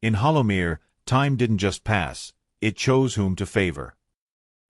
In Hollowmere, time didn't just pass, it chose whom to favor.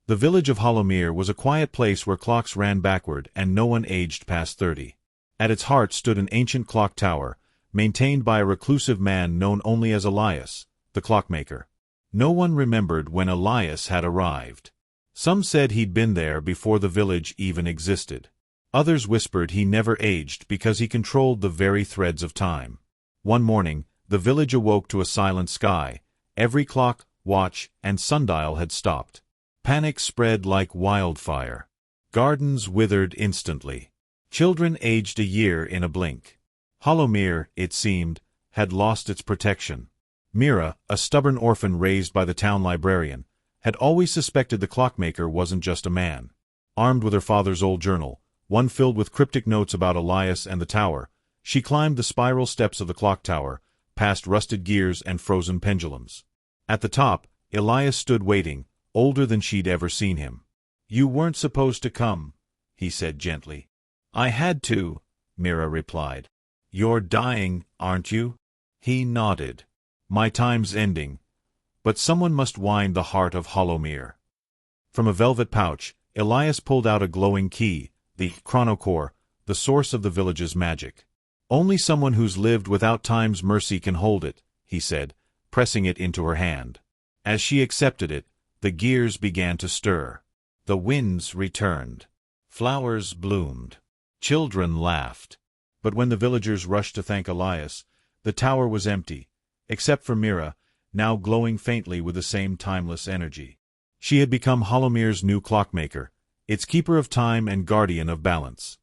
The village of Hollowmere was a quiet place where clocks ran backward and no one aged past 30. At its heart stood an ancient clock tower, maintained by a reclusive man known only as Elias, the clockmaker. No one remembered when Elias had arrived. Some said he'd been there before the village even existed. Others whispered he never aged because he controlled the very threads of time. One morning, the village awoke to a silent sky. Every clock, watch, and sundial had stopped. Panic spread like wildfire. Gardens withered instantly. Children aged a year in a blink. Hollowmere, it seemed, had lost its protection. Mira, a stubborn orphan raised by the town librarian, had always suspected the clockmaker wasn't just a man. Armed with her father's old journal, one filled with cryptic notes about Elias and the tower, she climbed the spiral steps of the clock tower, past rusted gears and frozen pendulums. At the top, Elias stood waiting, older than she'd ever seen him. "You weren't supposed to come," he said gently. "I had to," Mira replied. "You're dying, aren't you?" He nodded. "My time's ending. But someone must wind the heart of Hollowmere." From a velvet pouch, Elias pulled out a glowing key, the ChronoCore, the source of the village's magic. "Only someone who's lived without time's mercy can hold it," he said, pressing it into her hand. As she accepted it, the gears began to stir. The winds returned. Flowers bloomed. Children laughed. But when the villagers rushed to thank Elias, the tower was empty, except for Mira, now glowing faintly with the same timeless energy. She had become Hollowmere's new clockmaker, its keeper of time and guardian of balance.